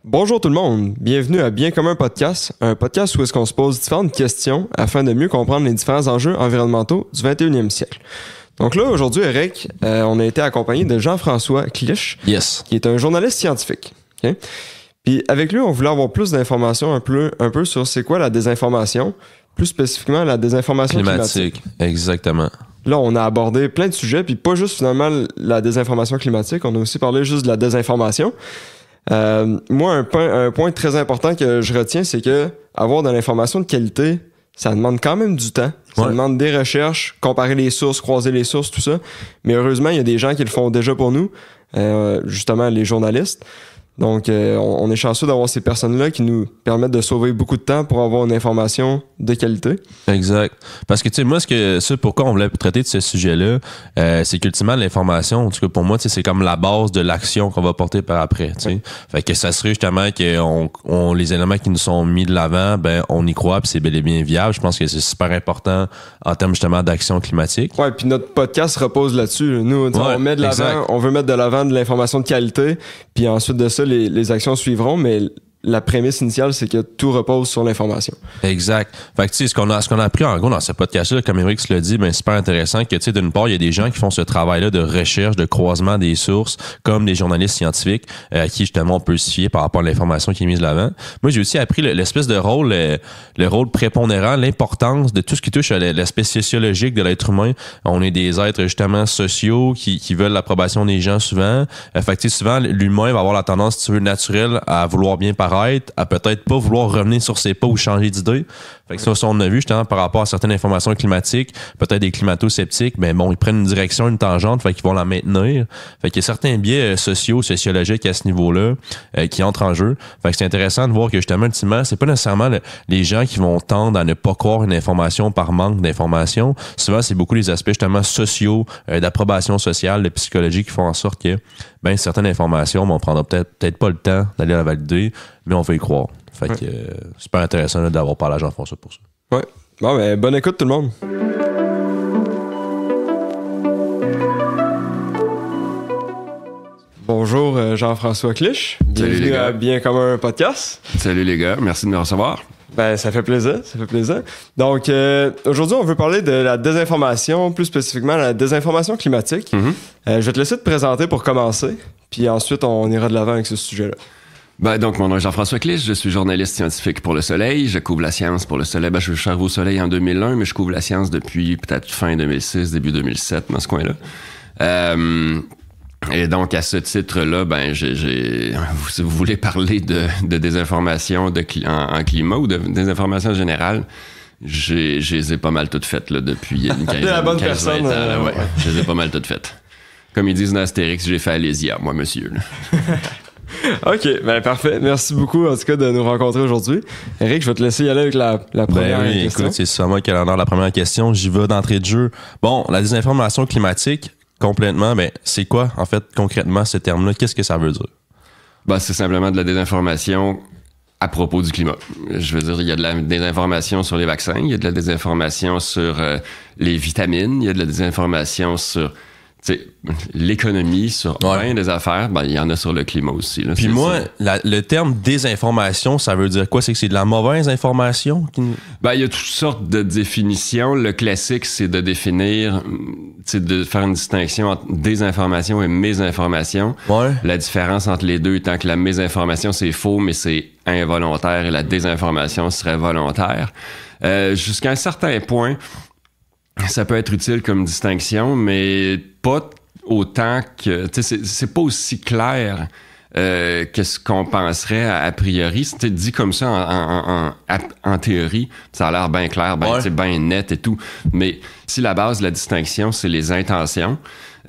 Bonjour tout le monde, bienvenue à Bien commun podcast, un podcast où est-ce qu'on se pose différentes questions afin de mieux comprendre les différents enjeux environnementaux du 21e siècle. Donc là, aujourd'hui, Eric, on a été accompagné de Jean-François Clich, qui est un journaliste scientifique. Okay? Puis avec lui, on voulait avoir plus d'informations un peu sur c'est quoi la désinformation, plus spécifiquement la désinformation climatique. Exactement. Là, on a abordé plein de sujets, puis pas juste finalement la désinformation climatique, on a aussi parlé juste de la désinformation. Moi, un point très important que je retiens, c'est que avoir de l'information de qualité, ça demande quand même du temps. Ça demande des recherches, comparer les sources, croiser les sources, tout ça. Mais heureusement, il y a des gens qui le font déjà pour nous, justement les journalistes. Donc, on est chanceux d'avoir ces personnes-là qui nous permettent de sauver beaucoup de temps pour avoir une information de qualité. Exact. Parce que, tu sais, moi, pourquoi on voulait traiter de ce sujet-là, c'est qu'ultimement, l'information, en tout cas pour moi, tu sais, c'est comme la base de l'action qu'on va porter par après, tu sais. Fait que ça serait justement que les éléments qui nous sont mis de l'avant, ben, on y croit, puis c'est bel et bien viable. Je pense que c'est super important en termes justement d'action climatique. Ouais, puis notre podcast repose là-dessus. Nous, on met de l'avant, on veut mettre de l'avant de l'information de qualité, puis ensuite de ça, les actions suivront, mais la prémisse initiale, c'est que tout repose sur l'information. Exact. Fait que, tu sais, ce qu'on a appris en gros dans ce podcast-là, comme Eric l'a dit, ben, super intéressant que, tu sais, d'une part, il y a des gens qui font ce travail-là de recherche, de croisement des sources, comme des journalistes scientifiques, à qui, justement, on peut se fier par rapport à l'information qui est mise de l'avant. Moi, j'ai aussi appris l'espèce de rôle, le rôle prépondérant, l'importance de tout ce qui touche à l'aspect sociologique de l'être humain. On est des êtres, justement, sociaux qui veulent l'approbation des gens souvent. Fait que, tu sais, souvent, l'humain va avoir la tendance, si tu veux, naturelle à vouloir bien paraître, à peut-être pas vouloir revenir sur ses pas ou changer d'idée. Fait que ça, on a vu justement par rapport à certaines informations climatiques, peut-être des climato-sceptiques, mais bon, ils prennent une direction, une tangente, fait qu'ils vont la maintenir. Fait qu'il y a certains biais sociologiques à ce niveau-là qui entrent en jeu. Fait que c'est intéressant de voir que justement, ultimement, c'est pas nécessairement les gens qui vont tendre à ne pas croire une information par manque d'information. Souvent, c'est beaucoup les aspects justement sociaux, d'approbation sociale, de psychologie qui font en sorte que certaines informations, on prendra peut-être pas le temps d'aller la valider, mais on va y croire. Fait que super intéressant là, d'avoir parlé à Jean-François pour ça. Ouais. Bon, ben, bonne écoute tout le monde. Bonjour Jean-François Clich. Bienvenue à Bien commun podcast. Salut les gars, merci de me recevoir. Ben, ça fait plaisir. Donc, aujourd'hui, on veut parler de la désinformation, plus spécifiquement la désinformation climatique. Je vais te laisser te présenter pour commencer, puis ensuite, on ira de l'avant avec ce sujet-là. Ben, donc, mon nom est Jean-François Clich, je suis journaliste scientifique pour Le Soleil. Je couvre la science pour Le Soleil. Ben, je suis arrivé au Soleil en 2001, mais je couvre la science depuis peut-être fin 2006, début 2007, dans ce coin-là. Et donc, à ce titre-là, ben, si vous voulez parler de désinformation en climat ou de désinformation générale, je les ai pas mal toutes faites là, depuis une quinzaine, la bonne personne, 20 ans. Ouais. Je les ai pas mal toutes faites. Comme ils disent dans Astérix, j'ai fait Alésia, moi, monsieur. OK, ben parfait. Merci beaucoup, en tout cas, de nous rencontrer aujourd'hui. Eric, je vais te laisser y aller avec la première question. Écoute, c'est ça moi qui ai l'honneur de la première question. J'y vais d'entrée de jeu. Bon, la désinformation climatique, complètement, mais c'est quoi, en fait, concrètement, ce terme-là? Qu'est-ce que ça veut dire? Ben, c'est simplement de la désinformation à propos du climat. Je veux dire, il y a de la désinformation sur les vaccins, il y a de la désinformation sur les vitamines, il y a de la désinformation sur l'économie, sur bien des affaires. Ben, il y en a sur le climat aussi. Là. Puis moi, le terme désinformation, ça veut dire quoi? C'est que c'est de la mauvaise information? Ben, il y a toutes sortes de définitions. Le classique, c'est de définir, de faire une distinction entre désinformation et mésinformation. Ouais. La différence entre les deux étant que la mésinformation, c'est faux, mais c'est involontaire, et la désinformation serait volontaire. Jusqu'à un certain point, ça peut être utile comme distinction, mais pas autant que... C'est pas aussi clair que ce qu'on penserait a priori. C'était dit comme ça en théorie, ça a l'air bien clair, bien net et tout. Mais si la base de la distinction, c'est les intentions,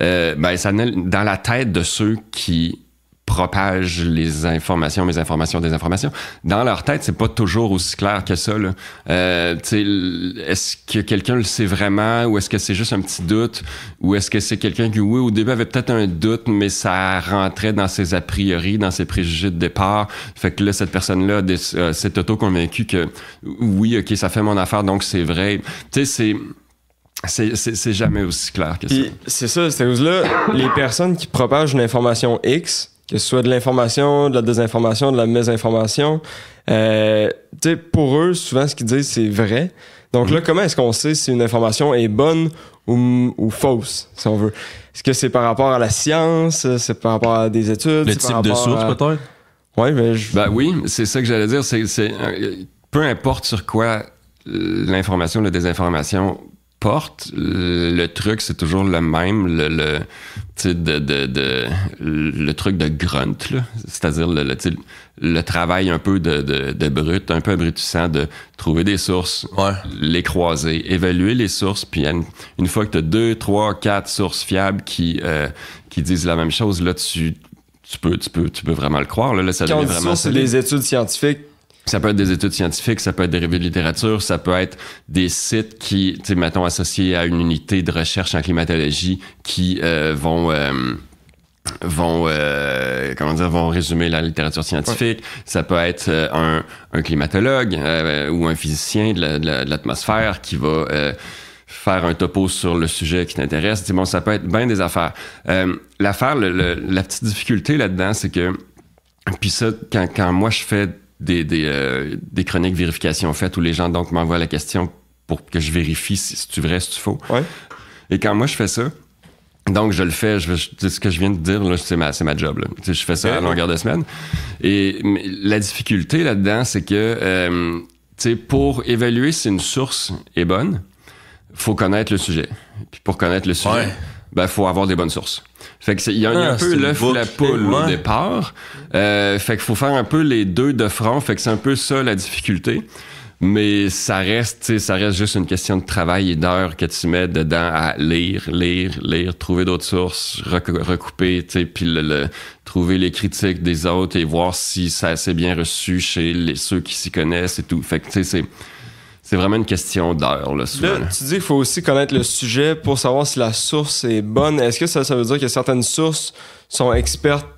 ça naît dans la tête de ceux qui propagent les informations, mésinformations, désinformations. Dans leur tête, c'est pas toujours aussi clair que ça, là. Est-ce que quelqu'un le sait vraiment, ou est-ce que c'est juste un petit doute, ou est-ce que c'est quelqu'un qui, oui, au début avait peut-être un doute, mais ça rentrait dans ses a priori, dans ses préjugés de départ. Fait que là, cette personne-là s'est auto-convaincue que oui, OK, ça fait mon affaire, donc c'est vrai. Tu sais, c'est jamais aussi clair que ça. Puis, c'est ça, c'est là les personnes qui propagent une information X, que ce soit de l'information, de la désinformation, de la mésinformation, pour eux, souvent, ce qu'ils disent, c'est vrai. Donc là, comment est-ce qu'on sait si une information est bonne ou fausse, si on veut? Est-ce que c'est par rapport à la science? C'est par rapport à des études? Le type de source, peut-être? Ouais, mais oui, c'est ça que j'allais dire. Peu importe sur quoi l'information, la désinformation porte, le truc, c'est toujours le même, le truc de grunt, là. C'est-à-dire le travail un peu de brut, un peu abrutissant, de trouver des sources, les croiser, évaluer les sources, puis une fois que tu as 2, 3, 4 sources fiables qui disent la même chose, là, tu peux vraiment le croire. Là, ça quand devient vraiment c'est des études scientifiques. Ça peut être des études scientifiques, ça peut être des revues de littérature, ça peut être des sites qui, tu sais, mettons, associés à une unité de recherche en climatologie qui vont résumer la littérature scientifique. Ouais. Ça peut être un climatologue ou un physicien de l'atmosphère qui va faire un topo sur le sujet qui t'intéresse. C'est bon, ça peut être bien des affaires. L'affaire, la petite difficulté là-dedans, c'est que, puis ça, quand moi je fais des chroniques vérification faites où les gens donc m'envoient la question pour que je vérifie si c'est vrai, si c'est faux. Ouais. Et quand moi je fais ça, donc je le fais, ce que je viens de dire, là, c'est ma job. Là. Je fais ça à longueur de semaine. Et la difficulté là-dedans, c'est que pour évaluer si une source est bonne, faut connaître le sujet. Puis pour connaître le sujet, faut avoir des bonnes sources. Fait que il y a un peu l'œuf ou la poule au départ. Fait qu'il faut faire un peu les deux de front. Fait que c'est un peu ça la difficulté. Mais ça reste juste une question de travail et d'heures que tu mets dedans à lire, trouver d'autres sources, recouper, puis trouver les critiques des autres et voir si ça s'est bien reçu chez ceux qui s'y connaissent et tout. Fait que c'est vraiment une question d'heure, là, souvent. Là, tu dis qu'il faut aussi connaître le sujet pour savoir si la source est bonne. Est-ce que ça veut dire que certaines sources sont expertes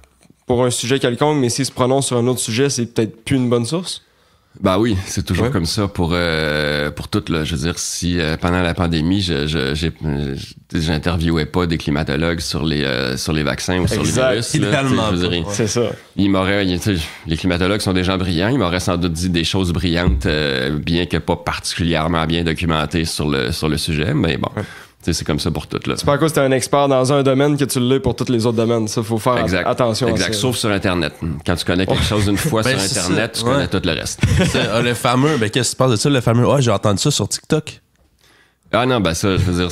pour un sujet quelconque, mais s'ils se prononcent sur un autre sujet, c'est peut-être plus une bonne source? Ben oui, c'est toujours comme ça pour tout, là. Je veux dire, si pendant la pandémie, j'interviewais pas des climatologues sur les vaccins ou sur les virus. C'est ça. Les climatologues sont des gens brillants. Ils m'auraient sans doute dit des choses brillantes, bien que pas particulièrement bien documentées sur le sujet. Mais bon. Ouais. C'est comme ça pour tout. Là. C'est pas à cause que t'es un expert dans un domaine que tu l'es pour tous les autres domaines. Ça, faut faire attention à ça. Sauf sur Internet. Quand tu connais quelque chose une fois sur Internet, tu connais tout le reste. Le fameux, qu'est-ce qui se passe de ça? Le fameux, j'ai entendu ça sur TikTok. Ah non, ça, je veux dire,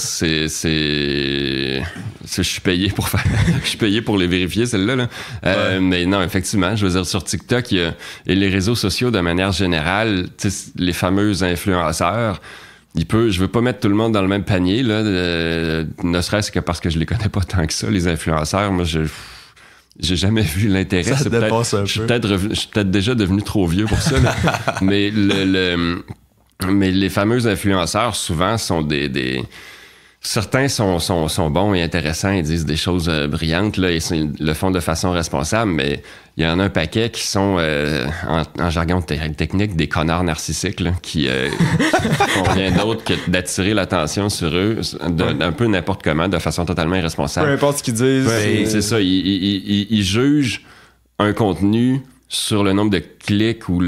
je suis payé pour je suis payé pour les vérifier, celle-là. Là. Mais non, effectivement, je veux dire, sur TikTok, et les réseaux sociaux, de manière générale, les fameux influenceurs, je veux pas mettre tout le monde dans le même panier, là, ne serait-ce que parce que je les connais pas tant que ça, les influenceurs. Moi, j'ai jamais vu l'intérêt. Je suis peut-être déjà devenu trop vieux pour ça. Là. Mais mais les fameux influenceurs, souvent, sont certains sont bons et intéressants et disent des choses brillantes, là, et le font de façon responsable, mais il y en a un paquet qui sont, en jargon technique, des connards narcissiques, là, qui font rien d'autre que d'attirer l'attention sur eux un peu n'importe comment, de façon totalement irresponsable. Peu importe ce qu'ils disent. C'est ça, ils jugent un contenu sur le nombre de clics ou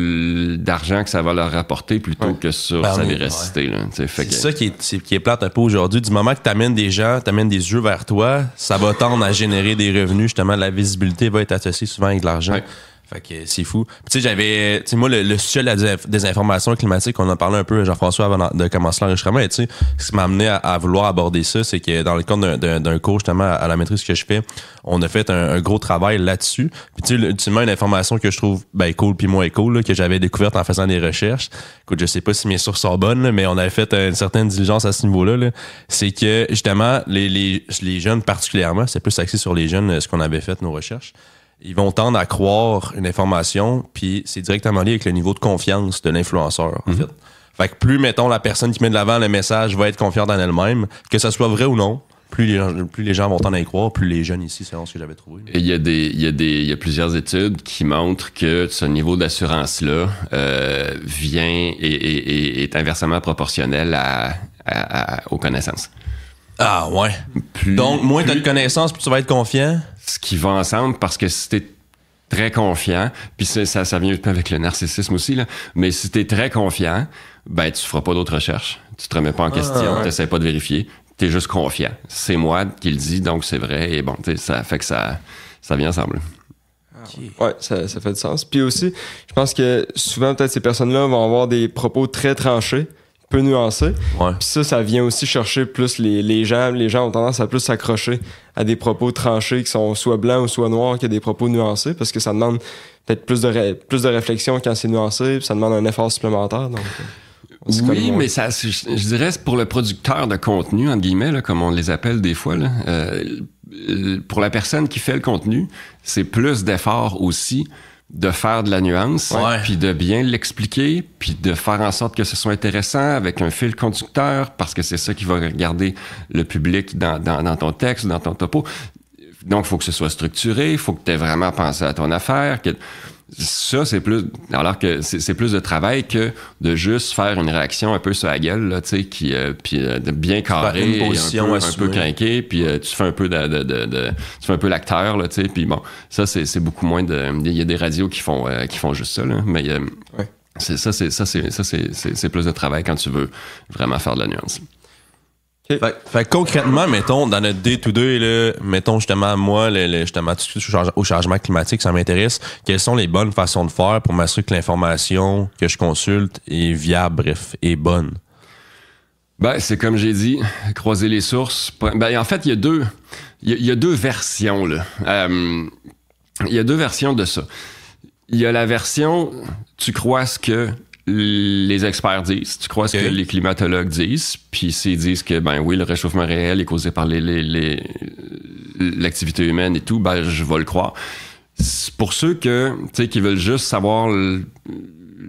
d'argent que ça va leur rapporter plutôt que sur sa véracité. Là, c'est ça qui est plate un peu aujourd'hui. Du moment que t'amènes des gens, t'amènes des yeux vers toi, ça va tendre à générer des revenus. Justement, la visibilité va être associée souvent avec de l'argent. Ouais. Fait que c'est fou. Tu sais, moi, le sujet de la désinformation climatique, on en parlait un peu, Jean-François, avant de commencer l'enregistrement. Et tu sais, ce qui m'a amené à vouloir aborder ça, c'est que dans le cadre d'un cours, justement, à la maîtrise que je fais, on a fait un gros travail là-dessus. Puis tu sais, ultimement, une information que je trouve cool puis moins cool, là, que j'avais découverte en faisant des recherches. Écoute, je sais pas si mes sources sont bonnes, là, mais on avait fait une certaine diligence à ce niveau-là. Là. C'est que, justement, les jeunes particulièrement, c'est plus axé sur les jeunes, ce qu'on avait fait, nos recherches, ils vont tendre à croire une information, puis c'est directement lié avec le niveau de confiance de l'influenceur, en fait. Fait que plus, mettons, la personne qui met de l'avant le message va être confiante en elle-même, que ça soit vrai ou non, plus les gens vont tendre à y croire, plus les jeunes ici, selon ce que j'avais trouvé. Et il y a plusieurs études qui montrent que ce niveau d'assurance-là vient et est inversement proportionnel aux connaissances. Ah ouais. Donc, moins tu as de connaissances, plus tu vas être confiant. Ce qui va ensemble, parce que si t'es très confiant, puis ça vient avec le narcissisme aussi, là, mais si t'es très confiant, ben tu feras pas d'autres recherches. Tu te remets pas en question, t'essaies pas de vérifier, t'es juste confiant. C'est moi qui le dis, donc c'est vrai, et bon, ça fait que ça vient ensemble. Ouais, ça fait du sens. Puis aussi, je pense que souvent, peut-être, ces personnes-là vont avoir des propos très tranchés, peu nuancés. Ouais. Puis ça vient aussi chercher plus les gens. Les gens ont tendance à plus s'accrocher à des propos tranchés qui sont soit blancs ou soit noirs que des propos nuancés, parce que ça demande peut-être plus de réflexion quand c'est nuancé, puis ça demande un effort supplémentaire. Donc, oui, mais ça, je dirais, pour le producteur de contenu, entre guillemets, là, comme on les appelle des fois, là, pour la personne qui fait le contenu, c'est plus d'effort aussi de faire de la nuance, puis de bien l'expliquer, puis de faire en sorte que ce soit intéressant avec un fil conducteur, parce que c'est ça qui va garder le public dans ton texte, dans ton topo. Donc, il faut que ce soit structuré, il faut que tu aies vraiment pensé à ton affaire. Ça, c'est plus... Alors que c'est plus de travail que de juste faire une réaction un peu sur la gueule, là, tu sais, puis de bien carré, une position un peu crinqué, puis tu fais un peu tu fais un peu l'acteur, là, tu sais, puis bon, ça, c'est beaucoup moins de... Il y a des radios qui font juste ça, là, mais c'est plus de travail quand tu veux vraiment faire de la nuance. Fait concrètement, mettons, dans notre day-to-day, là, mettons justement, moi, justement, au changement climatique, ça m'intéresse. Quelles sont les bonnes façons de faire pour m'assurer que l'information que je consulte est viable, bref, est bonne? Ben, c'est comme j'ai dit, croiser les sources. Ben, en fait, il y a deux versions, là. Il y a deux versions de ça. Il y a la version, tu crois ce que les experts disent, tu crois ce que les climatologues disent, puis s'ils disent que, ben oui, le réchauffement réel est causé par l'activité humaine et tout, ben je vais le croire. Pour ceux qui veulent juste savoir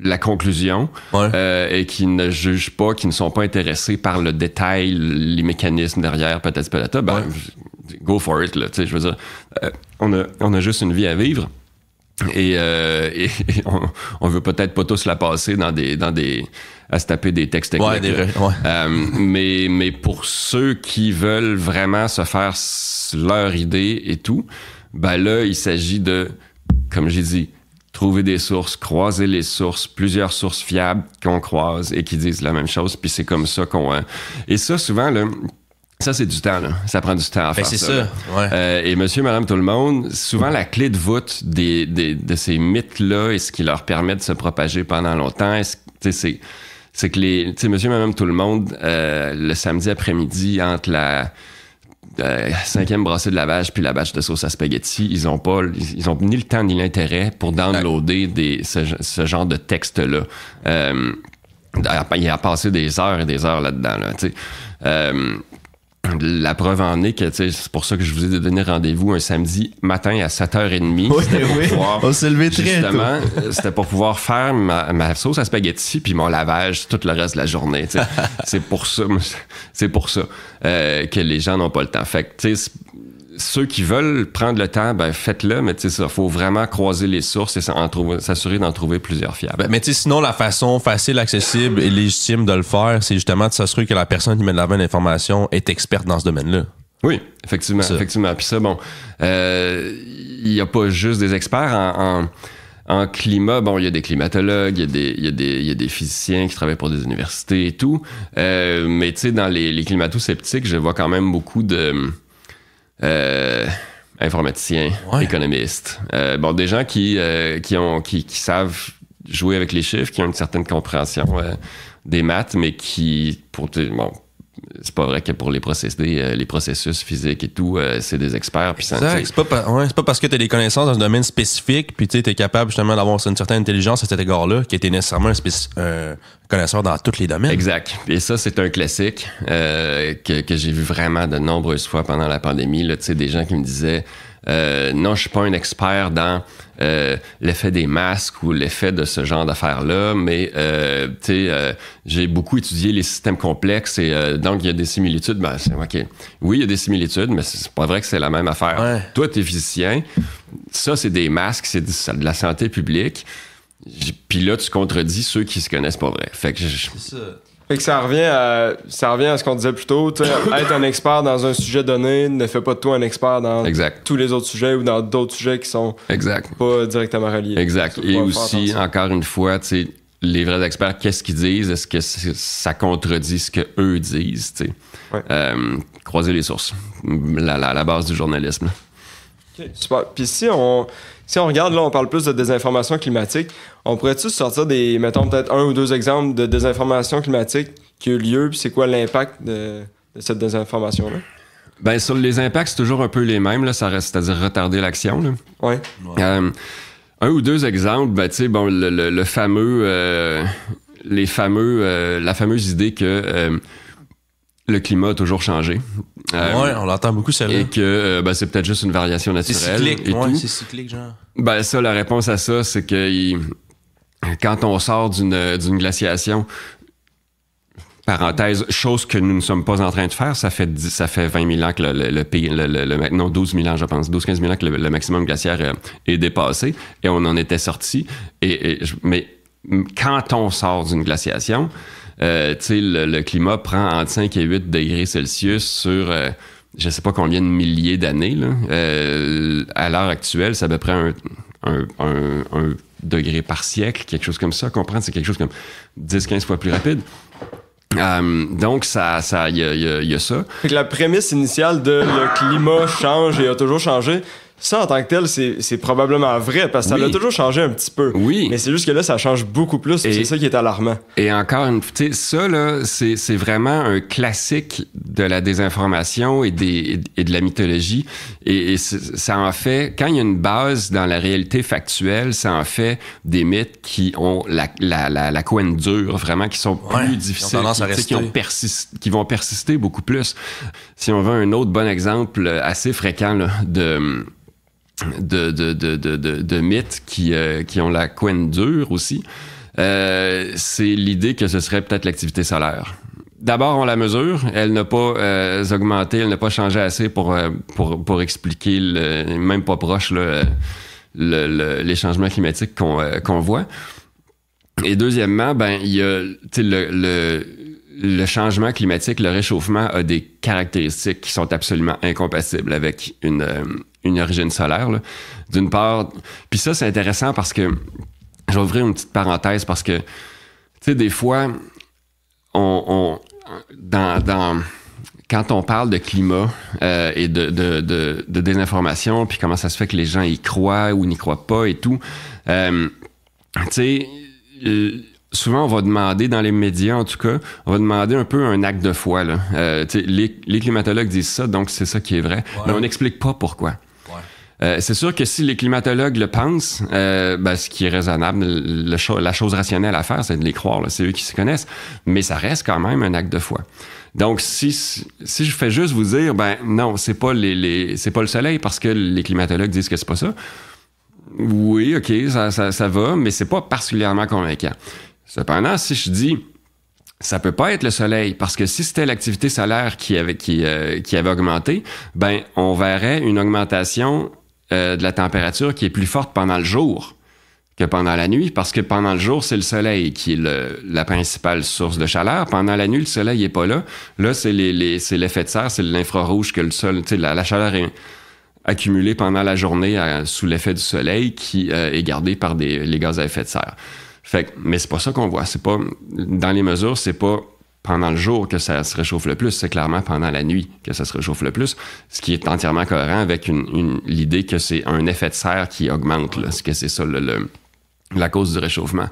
la conclusion et qui ne jugent pas, qui ne sont pas intéressés par le détail, les mécanismes derrière, peut-être, ben go for it, là, tu sais, je veux dire, on a juste une vie à vivre. Et on veut peut-être pas tous la passer à se taper des textes techniques. Mais pour ceux qui veulent vraiment se faire leur idée et tout, ben là, il s'agit de, comme j'ai dit, trouver des sources, croiser les sources, plusieurs sources fiables qu'on croise et qui disent la même chose, puis c'est comme ça qu'on... Et ça, souvent, là... Ça, c'est du temps, là. Ça prend du temps à faire ça. C'est ça, ouais. Et monsieur, madame, tout le monde, souvent, la clé de voûte de ces mythes-là et ce qui leur permet de se propager pendant longtemps, c'est que monsieur, madame, tout le monde, le samedi après-midi, entre la 5e brassée de lavage puis la batch de sauce à spaghetti, ils ont ni le temps ni l'intérêt pour downloader ce genre de texte-là. Il a passé des heures et des heures là-dedans, là, tu sais. La preuve en est que c'est pour ça que je vous ai donné rendez-vous un samedi matin à 7h30. On s'est levé très justement, c'était pour pouvoir faire ma sauce à spaghetti puis mon lavage tout le reste de la journée. C'est pour ça que les gens n'ont pas le temps. Fait que ceux qui veulent prendre le temps, ben faites-le, mais il faut vraiment croiser les sources et s'assurer d'en trouver plusieurs fiables. Mais sinon, la façon facile, accessible et légitime de le faire, c'est justement de s'assurer que la personne qui met de l'avant l'information est experte dans ce domaine-là. Oui, effectivement. Puis ça, bon, il n'y a pas juste des experts en climat. Bon, il y a des climatologues, il y a des physiciens qui travaillent pour des universités et tout. Mais tu sais, dans les climato-sceptiques, je vois quand même beaucoup de... informaticiens, économistes, des gens qui savent jouer avec les chiffres, qui ont une certaine compréhension des maths, mais qui, c'est pas vrai que pour les processus physiques et tout, c'est des experts. Puis c'est pas parce que tu as des connaissances dans un domaine spécifique, puis tu es capable justement d'avoir une certaine intelligence à cet égard-là, que tu es nécessairement un connaisseur dans tous les domaines. Exact. Et ça, c'est un classique que j'ai vu vraiment de nombreuses fois pendant la pandémie. Là, des gens qui me disaient non, je suis pas un expert dans l'effet des masques ou l'effet de ce genre d'affaires-là, mais j'ai beaucoup étudié les systèmes complexes et donc il y a des similitudes. Ben, OK. Oui, il y a des similitudes, mais c'est pas vrai que c'est la même affaire. Ouais. Toi, t'es physicien, ça, c'est des masques, c'est de la santé publique. Puis là, tu contredis ceux qui se connaissent pas vrai. Fait que c'est ça. Fait que ça revient à ce qu'on disait plus tôt. Être un expert dans un sujet donné ne fait pas de toi un expert dans tous les autres sujets ou dans d'autres sujets qui sont pas directement reliés. Exact. Et aussi, encore une fois, les vrais experts, qu'est-ce qu'ils disent? Est-ce que ça contredit ce qu'eux disent? Ouais. Croiser les sources. La base du journalisme. Okay, super. Puis si on regarde, là, on parle plus de désinformation climatique, on pourrait-tu sortir mettons peut-être 1 ou 2 exemples de désinformation climatique qui a eu lieu, puis c'est quoi l'impact de cette désinformation-là? Ben, sur les impacts, c'est toujours un peu les mêmes, là, ça reste, c'est-à-dire retarder l'action. Là. Ouais. 1 ou 2 exemples, ben, tu sais, bon, la fameuse idée que le climat a toujours changé. Ouais, on l'entend beaucoup celle-là. Et que c'est peut-être juste une variation naturelle. C'est cyclique, et tout. C'est cyclique, genre. Ben ça, la réponse à ça, c'est que quand on sort d'une glaciation, parenthèse, chose que nous ne sommes pas en train de faire, ça fait 20 000 ans que non, 12 000 ans, je pense, 12-15 000 ans que le maximum glaciaire est dépassé, et on en était sorti. Mais quand on sort d'une glaciation, le climat prend entre 5 et 8 degrés Celsius sur je sais pas combien de milliers d'années. Là. À l'heure actuelle, c'est à peu près un degré par siècle, quelque chose comme ça. Comprendre, c'est quelque chose comme 10-15 fois plus rapide. Donc, il y a ça. Fait que la prémisse initiale de le climat change et a toujours changé, ça, en tant que tel, c'est probablement vrai, parce que ça a toujours changé un petit peu. Oui. Mais c'est juste que là, ça change beaucoup plus, et c'est ça qui est alarmant. Et encore une fois, ça, là, c'est vraiment un classique de la désinformation et de la mythologie. Et ça en fait, quand il y a une base dans la réalité factuelle, ça en fait des mythes qui ont la couenne dure, vraiment, qui sont plus difficiles, qui vont persister beaucoup plus. Si on veut un autre bon exemple assez fréquent là, de mythes qui ont la couenne dure aussi, c'est l'idée que ce serait peut-être l'activité solaire. D'abord, on la mesure. Elle n'a pas augmenté, elle n'a pas changé assez pour expliquer, même pas proche, là, les changements climatiques qu'on voit. Et deuxièmement, ben il y a le changement climatique, le réchauffement a des caractéristiques qui sont absolument incompatibles avec une origine solaire. Là. D'une part, puis ça, c'est intéressant parce que, je vais ouvrir une petite parenthèse parce que, tu sais, des fois, quand on parle de climat et de désinformation, puis comment ça se fait que les gens y croient ou n'y croient pas et tout, tu sais, souvent, on va demander, dans les médias en tout cas, on va demander un peu un acte de foi. Là. Les climatologues disent ça, donc c'est ça qui est vrai. Ouais. Mais on n'explique pas pourquoi. Ouais. C'est sûr que si les climatologues le pensent, ce qui est raisonnable, la chose rationnelle à faire, c'est de les croire. Là. C'est eux qui se connaissent. Mais ça reste quand même un acte de foi. Donc, si je fais juste vous dire, non, c'est pas c'est pas le soleil parce que les climatologues disent que c'est pas ça. Oui, OK, ça va, mais c'est pas particulièrement convaincant. Cependant, si je dis ça peut pas être le soleil, parce que si c'était l'activité solaire qui avait augmenté, on verrait une augmentation de la température qui est plus forte pendant le jour que pendant la nuit, parce que pendant le jour, c'est le soleil qui est la principale source de chaleur. Pendant la nuit, le soleil est pas là. Là, c'est l'effet de serre, c'est l'infrarouge que le sol, tu sais, la chaleur est accumulée pendant la journée sous l'effet du soleil qui est gardée par les gaz à effet de serre. Mais c'est pas ça qu'on voit. C'est pas dans les mesures, c'est pas pendant le jour que ça se réchauffe le plus, c'est clairement pendant la nuit que ça se réchauffe le plus, ce qui est entièrement cohérent avec l'idée que c'est un effet de serre qui augmente, là, que c'est ça la cause du réchauffement.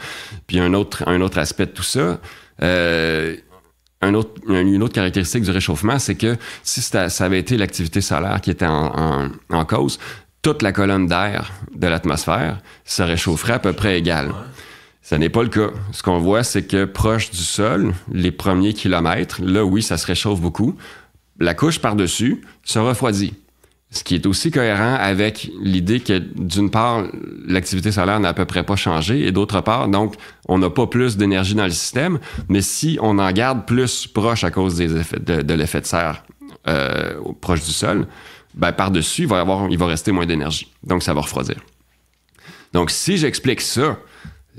Puis un autre aspect de tout ça, une autre caractéristique du réchauffement, c'est que si ça avait été l'activité solaire qui était en cause, toute la colonne d'air de l'atmosphère se réchaufferait à peu près égale. Ce n'est pas le cas. Ce qu'on voit, c'est que proche du sol, les premiers kilomètres, là, oui, ça se réchauffe beaucoup. La couche par-dessus se refroidit. Ce qui est aussi cohérent avec l'idée que, d'une part, l'activité solaire n'a à peu près pas changé, et d'autre part, donc, on n'a pas plus d'énergie dans le système, mais si on en garde plus proche à cause des effets de l'effet de serre proche du sol, par-dessus, il va rester moins d'énergie. Donc, ça va refroidir. Donc, si j'explique ça,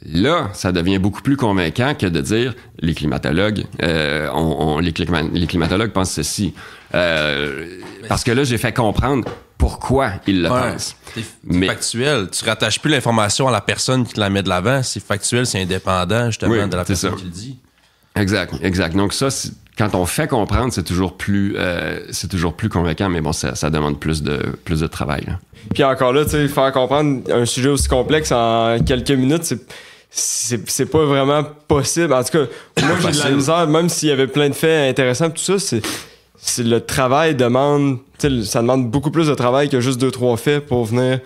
Là, ça devient beaucoup plus convaincant que de dire les climatologues, les climatologues pensent ceci. Parce que là, j'ai fait comprendre pourquoi ils le pensent. C'est factuel. Tu rattaches plus l'information à la personne qui la met de l'avant. C'est factuel, c'est indépendant justement de la personne qui le dit. Exact. Donc ça, quand on fait comprendre, c'est toujours plus convaincant, mais bon, ça demande plus de travail. Là. Puis encore là, tu sais, faire comprendre un sujet aussi complexe en quelques minutes, c'est pas vraiment possible. En tout cas, moi, j'ai de la misère, même s'il y avait plein de faits intéressants, tout ça, c'est le travail demande, tu sais, ça demande beaucoup plus de travail que juste 2-3 faits pour venir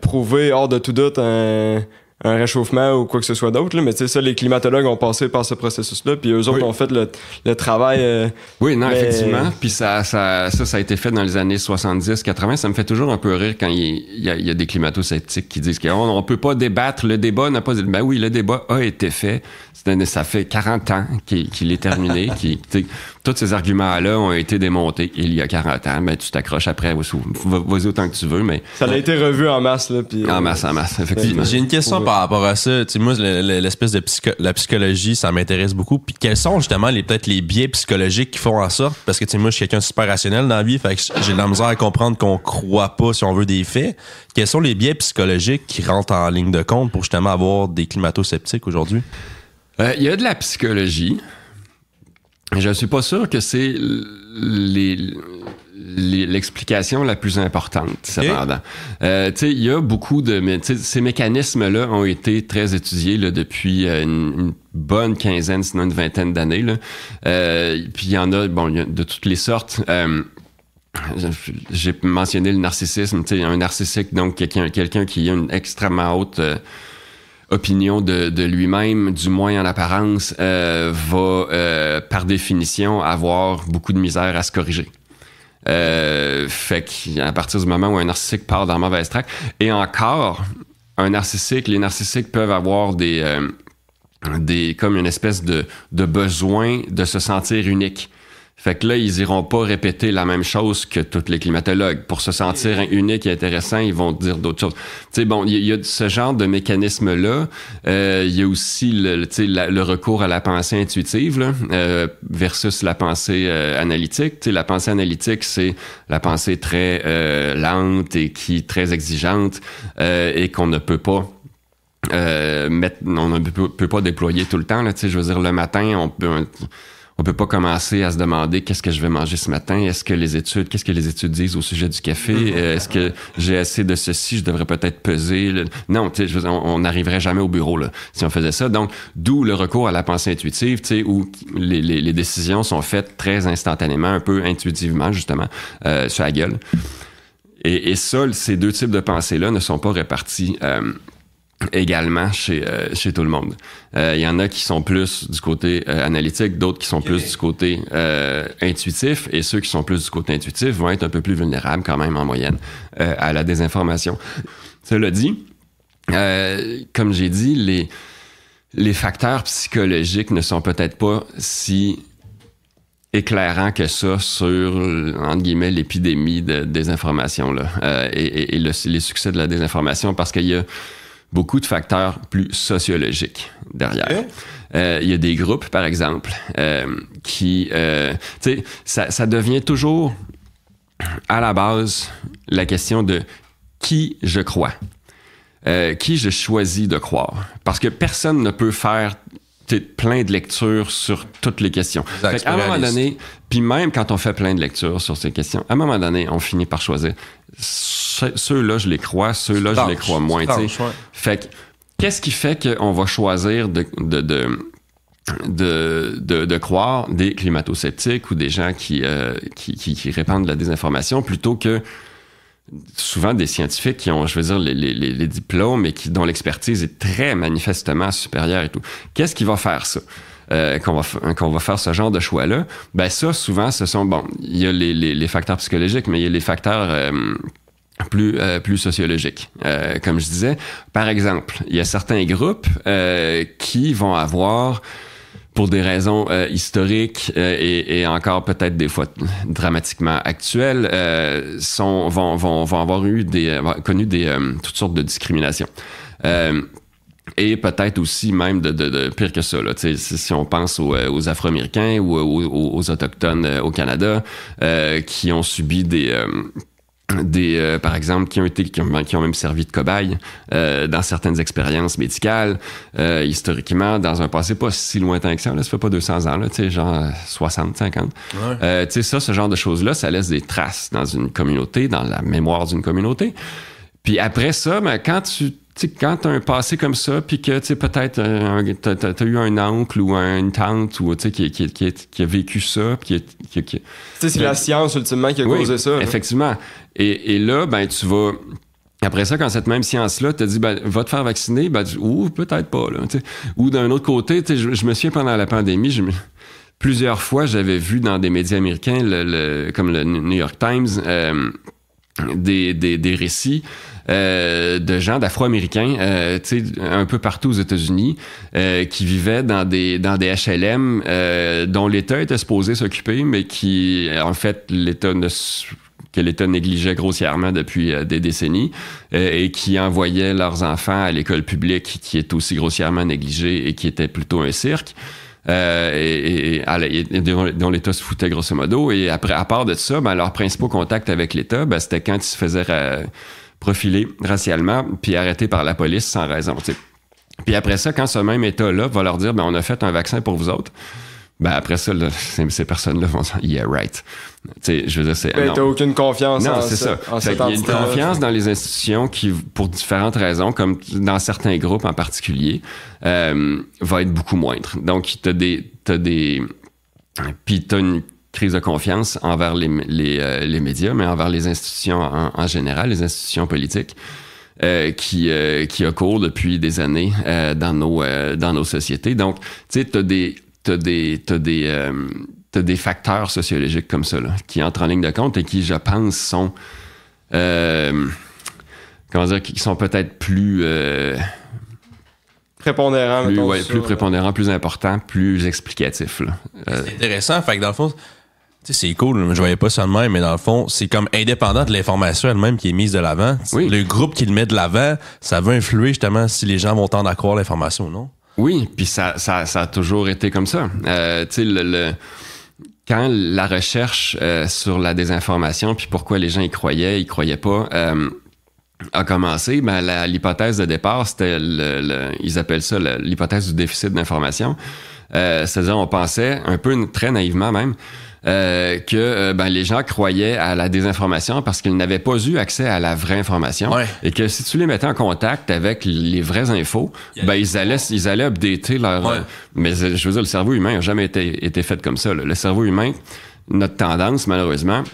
prouver hors de tout doute un réchauffement ou quoi que ce soit d'autre. Là. Mais tu sais, ça, les climatologues ont passé par ce processus-là, puis eux autres ont fait le travail. Oui, non, effectivement. Puis ça a été fait dans les années 70-80. Ça me fait toujours un peu rire quand il y a des climato-sceptiques qui disent qu'on peut pas débattre. Le débat n'a pas... Ben oui, le débat a été fait. Ça fait 40 ans qu'il est terminé. Tous ces arguments-là ont été démontés il y a 40 ans. Ben, tu t'accroches après, vas-y autant que tu veux, mais... Ça a été revu en masse, là. Puis, en masse, effectivement. J'ai une question par rapport à ça. Tu sais, moi, l'espèce de la psychologie, ça m'intéresse beaucoup. Puis quels sont justement peut-être les biais psychologiques qui font en sorte? Parce que tu sais, moi, je suis quelqu'un de super rationnel dans la vie, fait que j'ai de la misère à comprendre qu'on croit pas, si on veut, des faits. Quels sont les biais psychologiques qui rentrent en ligne de compte pour justement avoir des climato-sceptiques aujourd'hui? Il y a de la psychologie. Je ne suis pas sûr que c'est l'explication la plus importante, cependant. Il y a beaucoup ces mécanismes-là ont été très étudiés là, depuis une bonne quinzaine, sinon une vingtaine d'années. Puis il y en a, de toutes les sortes. J'ai mentionné le narcissisme. Un narcissique, donc quelqu'un qui a une extrêmement haute... opinion de lui-même, du moins en apparence, va par définition avoir beaucoup de misère à se corriger. Fait qu'à partir du moment où un narcissique part dans la mauvaise track, et encore, les narcissiques peuvent avoir comme une espèce de besoin de se sentir unique. Fait que là, ils iront pas répéter la même chose que tous les climatologues. Pour se sentir unique et intéressant, ils vont dire d'autres choses. Tu sais, il y a ce genre de mécanisme-là. Il y a aussi le recours à la pensée intuitive là, versus la pensée analytique. Tu sais, la pensée analytique, c'est la pensée très lente et très exigeante et qu'on ne peut pas on ne peut pas déployer tout le temps. Là. Tu sais, je veux dire, le matin, on peut pas commencer à se demander qu'est-ce que je vais manger ce matin. Qu'est-ce que les études disent au sujet du café? Est-ce que j'ai assez de ceci? Je devrais peut-être peser. Non, tu sais, on n'arriverait jamais au bureau là, si on faisait ça. Donc, d'où le recours à la pensée intuitive, tu sais, où les décisions sont faites très instantanément, un peu intuitivement, justement, sur la gueule. Et ça, ces deux types de pensées-là ne sont pas répartis également chez tout le monde. Il y en a qui sont plus du côté analytique, d'autres qui sont plus du côté intuitif, et ceux qui sont plus du côté intuitif vont être un peu plus vulnérables quand même en moyenne à la désinformation. Cela dit, comme j'ai dit, les facteurs psychologiques ne sont peut-être pas si éclairant que ça sur, entre guillemets, l'épidémie de désinformation là, et les succès de la désinformation, parce qu'il y a beaucoup de facteurs plus sociologiques derrière. Il y a des groupes, par exemple, qui... tu sais, ça devient toujours, à la base, la question de qui je crois, qui je choisis de croire. Parce que personne ne peut faire plein de lectures sur toutes les questions. Fait à un moment donné, puis même quand on fait plein de lectures sur ces questions, à un moment donné, on finit par choisir. Ceux-là, je les crois, ceux-là, je les crois moins. Fait que, qu'est-ce qui fait qu'on va choisir de croire des climato-sceptiques ou des gens qui répandent de la désinformation plutôt que souvent des scientifiques qui ont, je veux dire, les diplômes et dont l'expertise est très manifestement supérieure et tout. Qu'est-ce qui va faire ça? Qu'on va faire ce genre de choix-là? Ben ça, souvent, ce sont, il y a les facteurs psychologiques, mais il y a les facteurs plus sociologiques. Comme je disais, par exemple, il y a certains groupes qui vont avoir, pour des raisons historiques et encore peut-être des fois dramatiquement actuelles, vont avoir connu toutes sortes de discriminations. Et peut-être aussi même de pire que ça. Là, si on pense aux Afro-Américains ou aux Autochtones au Canada qui ont subi par exemple, qui ont même servi de cobayes dans certaines expériences médicales, historiquement, dans un passé pas si lointain que ça. Là, ça fait pas 200 ans, là, genre 60, 50. Ouais. Ce genre de choses-là, ça laisse des traces dans une communauté, dans la mémoire d'une communauté. Puis après ça, ben, quand t'as un passé comme ça, puis que peut-être t'as eu un oncle ou une tante ou qui a vécu ça, c'est la science ultimement qui a causé ça. Effectivement. Et là, ben tu vas. Après ça, quand cette même science-là te dit ben, va te faire vacciner, ben ou peut-être pas là. Ou d'un autre côté, je me souviens pendant la pandémie, plusieurs fois j'avais vu dans des médias américains, comme le New York Times, des récits de gens d'Afro-Américains un peu partout aux États-Unis qui vivaient dans des HLM dont l'État était supposé s'occuper, mais qui, en fait, que l'État négligeait grossièrement depuis des décennies et qui envoyaient leurs enfants à l'école publique qui est aussi grossièrement négligée et qui était plutôt un cirque. Et dont l'État se foutait grosso modo. Et après, à part de ça, ben, leurs principaux contacts avec l'État, ben, c'était quand ils se faisaient profiler racialement puis arrêtés par la police sans raison. T'sais. Puis après ça, quand ce même État-là va leur dire ben, on a fait un vaccin pour vous autres, ben après ça, là, ces personnes-là vont dire yeah, right. T'sais, je veux dire, c'est. Ben, t'as aucune confiance non, c'est ça. Il y a une confiance dans les institutions qui, pour différentes raisons, comme dans certains groupes en particulier, va être beaucoup moindre. Donc, puis t'as une crise de confiance envers les médias, mais envers les institutions en général, les institutions politiques. Qui a cours depuis des années dans nos sociétés. Donc, tu sais, t'as des facteurs sociologiques comme ça, là, qui entrent en ligne de compte et qui, je pense, sont qui sont peut-être plus prépondérants, plus prépondérants, plus importants, plus explicatifs. Là. C'est intéressant, fait que dans le fond, c'est cool, je voyais pas ça de même, mais dans le fond, c'est comme indépendant de l'information elle-même qui est mise de l'avant. Oui. Le groupe qui le met de l'avant, ça va influer justement si les gens vont tendre à croire l'information ou non. Oui, puis ça a toujours été comme ça. Tu sais, quand la recherche sur la désinformation, puis pourquoi les gens y croyaient pas, a commencé, ben l'hypothèse de départ, c'était ils appellent ça l'hypothèse du déficit d'information. C'est-à-dire, on pensait, un peu très naïvement même, que les gens croyaient à la désinformation parce qu'ils n'avaient pas eu accès à la vraie information. Ouais. Et que si tu les mettais en contact avec les vraies infos, ils allaient updater leur... Ouais. Mais je veux dire, le cerveau humain n'a jamais été fait comme ça. Là. Le cerveau humain, notre tendance, malheureusement,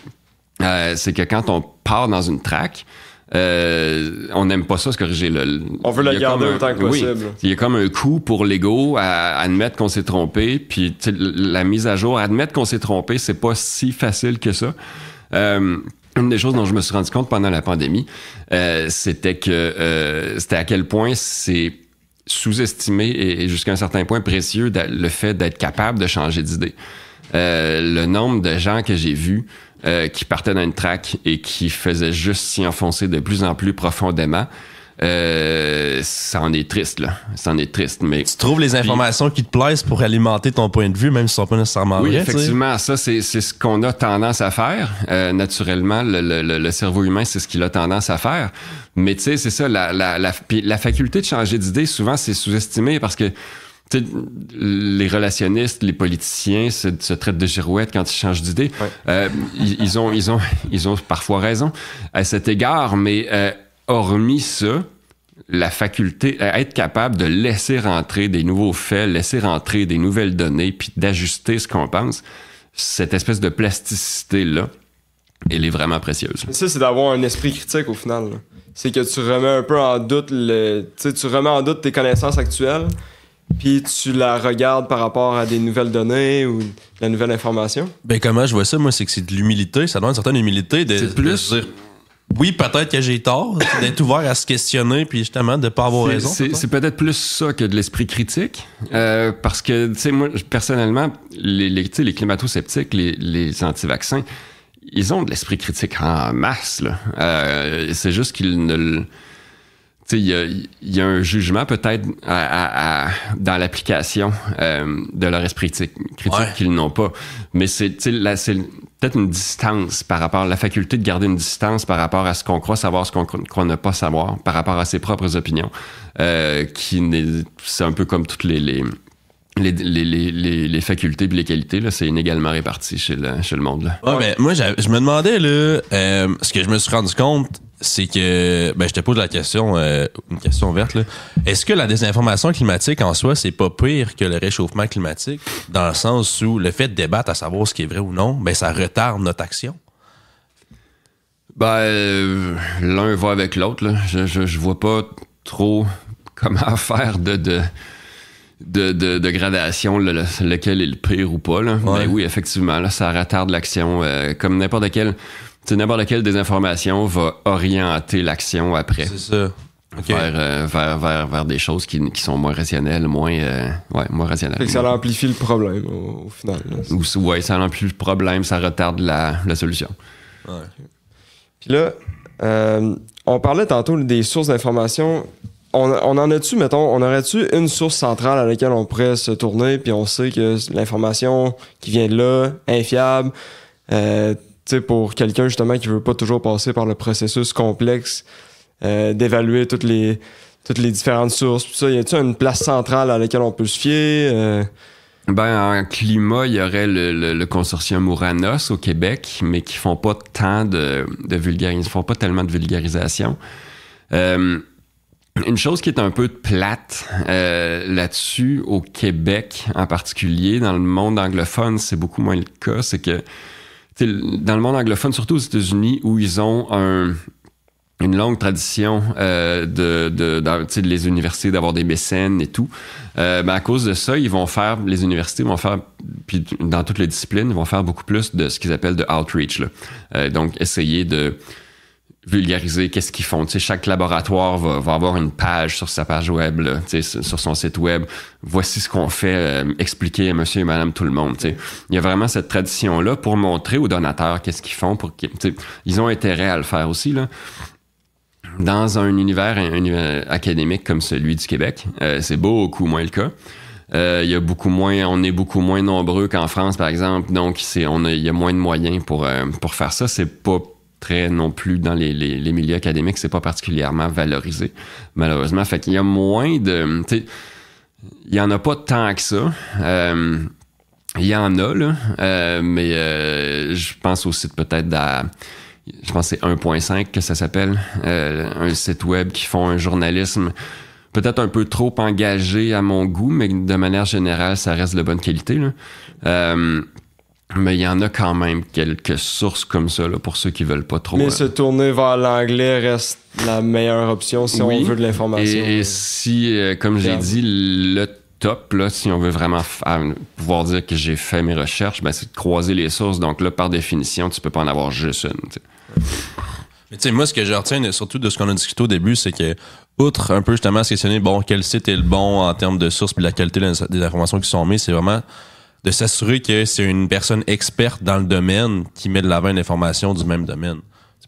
c'est que quand on part dans une track, on n'aime pas ça se corriger. On veut la garder autant que possible. Oui, il y a comme un coup pour l'ego à admettre qu'on s'est trompé, puis la mise à jour, admettre qu'on s'est trompé, c'est pas si facile que ça. Une des choses dont je me suis rendu compte pendant la pandémie, c'était à quel point c'est sous-estimé et jusqu'à un certain point précieux le fait d'être capable de changer d'idée. Le nombre de gens que j'ai vus qui partaient dans une track et qui faisaient juste s'y enfoncer de plus en plus profondément, ça en est triste, là. Ça en est triste. Mais tu trouves les informations qui te plaisent pour alimenter ton point de vue, même si ce ne sont pas nécessairement vraies. Oui, effectivement. Ça, c'est ce qu'on a tendance à faire. Naturellement, le cerveau humain, c'est ce qu'il a tendance à faire. Mais tu sais, c'est ça, la faculté de changer d'idée, souvent, c'est sous-estimé parce que t'sais, les relationnistes, les politiciens se traitent de girouettes quand ils changent d'idée. Ouais. Ils ont parfois raison à cet égard, mais hormis ça, la faculté, être capable de laisser rentrer des nouveaux faits, laisser rentrer des nouvelles données, puis d'ajuster ce qu'on pense, cette espèce de plasticité-là, elle est vraiment précieuse. Ça, c'est d'avoir un esprit critique au final. Là. C'est que tu remets un peu en doute tu remets en doute tes connaissances actuelles, puis tu la regardes par rapport à des nouvelles données ou de la nouvelle information? Ben comment je vois ça, moi, c'est que c'est de l'humilité. Ça demande une certaine humilité de dire oui, peut-être que j'ai tort, d'être ouvert à se questionner puis justement de pas avoir raison. C'est peut-être plus ça que de l'esprit critique, parce que, tu sais, moi, personnellement, les climato-sceptiques, les anti-vaccins, ils ont de l'esprit critique en masse, là. C'est juste qu'ils ne... il y a un jugement peut-être dans l'application de leur esprit critique qu'ils n'ont pas. Mais c'est peut-être une distance par rapport à la faculté de garder une distance par rapport à ce qu'on croit savoir, ce qu'on croit ne pas savoir, par rapport à ses propres opinions. C'est un peu comme toutes les facultés et les qualités, là, c'est inégalement réparti chez le monde. Là. Ouais, mais moi, je me demandais, là, ce que je me suis rendu compte, c'est que, je te pose la question, une question ouverte, là. Est-ce que la désinformation climatique en soi, c'est pas pire que le réchauffement climatique, dans le sens où le fait de débattre à savoir ce qui est vrai ou non, ça retarde notre action? L'un va avec l'autre, là. Je vois pas trop comment faire de gradation, lequel est le pire ou pas. Là. Ouais. Mais oui, effectivement, là, ça retarde l'action. Comme n'importe quelle désinformation va orienter l'action après. C'est ça. Okay. Vers des choses qui sont moins rationnelles, moins rationnelles. Fait que ça amplifie le problème au final. Ouais, ça amplifie le problème, ça retarde la solution. Ouais. Puis là, on parlait tantôt des sources d'information. On en a-tu, mettons, on aurait-tu une source centrale à laquelle on pourrait se tourner, puis on sait que l'information qui vient de là, infiable, pour quelqu'un justement qui veut pas toujours passer par le processus complexe d'évaluer toutes les différentes sources, tout ça, y a-tu une place centrale à laquelle on peut se fier? En climat, il y aurait le consortium Ouranos au Québec, mais qui font pas tant de vulgarisation, font pas tellement de vulgarisation. Une chose qui est un peu plate là-dessus, au Québec en particulier, dans le monde anglophone, c'est beaucoup moins le cas, c'est que dans le monde anglophone, surtout aux États-Unis, où ils ont une longue tradition de les universités d'avoir des mécènes et tout, à cause de ça, les universités vont faire, puis dans toutes les disciplines, ils vont faire beaucoup plus de ce qu'ils appellent de outreach. Là. Donc, essayer de vulgariser qu'est-ce qu'ils font. Chaque laboratoire va avoir une page sur sa page web, là, sur son site web. Voici ce qu'on fait, expliquer à monsieur et madame tout le monde. Il y a vraiment cette tradition-là pour montrer aux donateurs qu'est-ce qu'ils font. Ils ont intérêt à le faire aussi. Là. Dans un univers académique comme celui du Québec, c'est beaucoup moins le cas. On est beaucoup moins nombreux qu'en France, par exemple. Donc, il y a moins de moyens pour faire ça. C'est pas très non plus dans les milieux académiques, c'est pas particulièrement valorisé, malheureusement. Fait qu'il y a moins de... Il y en a pas tant que ça. Il y en a, là. Mais je pense au site peut-être je pense que c'est 1.5 que ça s'appelle. Un site web qui font un journalisme peut-être un peu trop engagé à mon goût, mais de manière générale, ça reste de bonne qualité, là. Mais il y en a quand même quelques sources comme ça, là, pour ceux qui veulent pas trop. Mais se tourner vers l'anglais reste la meilleure option si on veut de l'information. Et si, comme j'ai dit, le top, là, si on veut vraiment pouvoir dire que j'ai fait mes recherches, c'est de croiser les sources. Donc là, par définition, tu peux pas en avoir juste une. T'sais. Mais tu sais, moi, ce que je retiens, surtout de ce qu'on a discuté au début, c'est que, outre un peu justement se questionner, quel site est le bon en termes de sources puis la qualité des informations qui sont mises, c'est vraiment de s'assurer que c'est une personne experte dans le domaine qui met de l'avant une information du même domaine.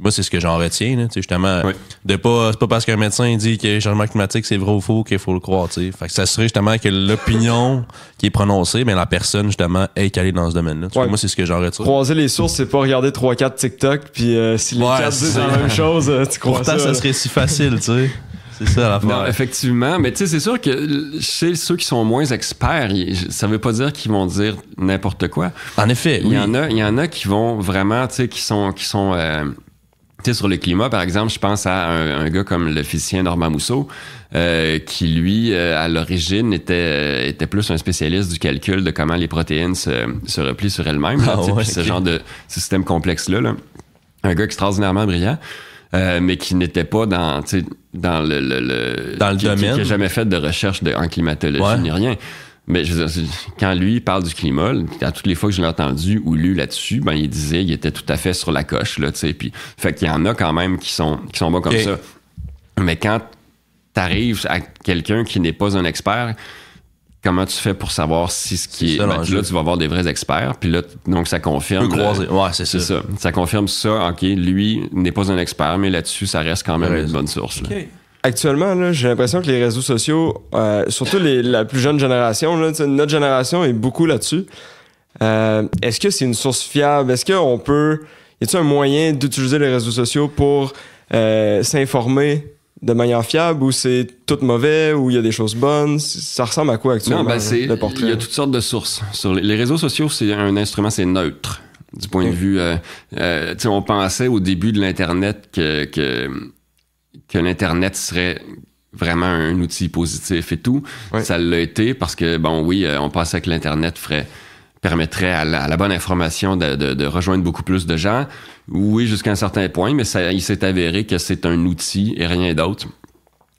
Moi, c'est ce que j'en retiens, là, justement. Oui. C'est pas parce qu'un médecin dit que le changement climatique, c'est vrai ou faux qu'il faut le croire. T'sais. Fait que s'assurer justement que l'opinion qui est prononcée, la personne, justement, est calée dans ce domaine-là. Ouais. Moi, c'est ce que j'en retiens. Croiser les sources, c'est pas regarder 3-4 TikTok, puis si les 4 disent la même chose, tu crois pourtant, ça serait si facile, tu sais. C'est ça l'affaire. Non, effectivement, mais tu sais, c'est sûr que chez ceux qui sont moins experts, ça veut pas dire qu'ils vont dire n'importe quoi. En effet, il y en a qui vont vraiment, tu sais, qui sont tu sais, sur le climat, par exemple, je pense à un gars comme le physicien Normand Mousseau, qui, lui, à l'origine, était plus un spécialiste du calcul de comment les protéines se replient sur elles-mêmes. Ce genre de système complexe-là. Là. Un gars extraordinairement brillant. Mais qui n'était pas dans le domaine. Qui n'a jamais fait de recherche en climatologie ni rien. Mais je veux dire, quand lui parle du climat, à toutes les fois que je l'ai entendu ou lu là-dessus, il disait qu'il était tout à fait sur la coche, là, tu sais. Puis, fait qu'il y en a quand même qui sont bons comme ça. Mais quand t'arrives à quelqu'un qui n'est pas un expert, comment tu fais pour savoir si ce qui est... là, tu vas avoir des vrais experts, puis là, donc ça confirme... Tu peux croiser, c'est ça. Ça confirme ça, OK, lui n'est pas un expert, mais là-dessus, ça reste quand même une bonne source. OK. actuellement, là, j'ai l'impression que les réseaux sociaux, surtout la plus jeune génération, là, notre génération est beaucoup là-dessus. Est-ce que c'est une source fiable? Est-ce qu'on peut... Y a-t-il un moyen d'utiliser les réseaux sociaux pour s'informer de manière fiable, ou c'est tout mauvais, ou il y a des choses bonnes? Ça ressemble à quoi actuellement, le portrait? Il y a toutes sortes de sources. Sur les réseaux sociaux, c'est un instrument, c'est neutre. Du point de vue... on pensait au début de l'Internet que l'Internet serait vraiment un outil positif et tout. Ouais. Ça l'a été parce que, on pensait que l'Internet permettrait à la bonne information de rejoindre beaucoup plus de gens. Oui, jusqu'à un certain point, mais il s'est avéré que c'est un outil et rien d'autre.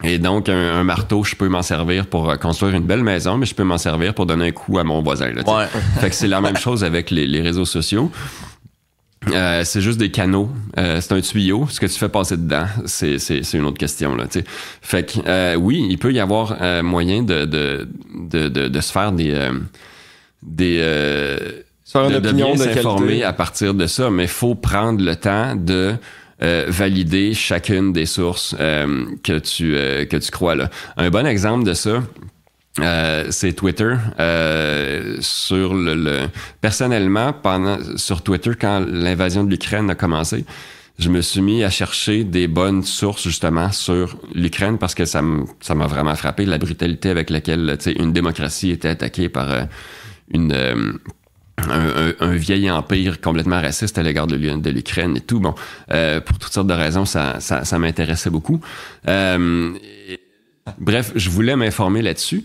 Et donc, un marteau, je peux m'en servir pour construire une belle maison, mais je peux m'en servir pour donner un coup à mon voisin. Là, ouais. Fait que c'est la même chose avec les réseaux sociaux. C'est juste des canaux. C'est un tuyau. Ce que tu fais passer dedans, c'est une autre question. Là, t'sais. Fait que oui, il peut y avoir moyen de se faire de bien s'informer à partir de ça, mais il faut prendre le temps de valider chacune des sources que tu crois là. Un bon exemple de ça, c'est Twitter. Personnellement, sur Twitter, quand l'invasion de l'Ukraine a commencé, je me suis mis à chercher des bonnes sources justement sur l'Ukraine parce que ça m'a vraiment frappé, la brutalité avec laquelle une démocratie était attaquée par un vieil empire complètement raciste à l'égard de l'Ukraine et tout. Bon, pour toutes sortes de raisons, ça m'intéressait beaucoup. Bref, je voulais m'informer là-dessus.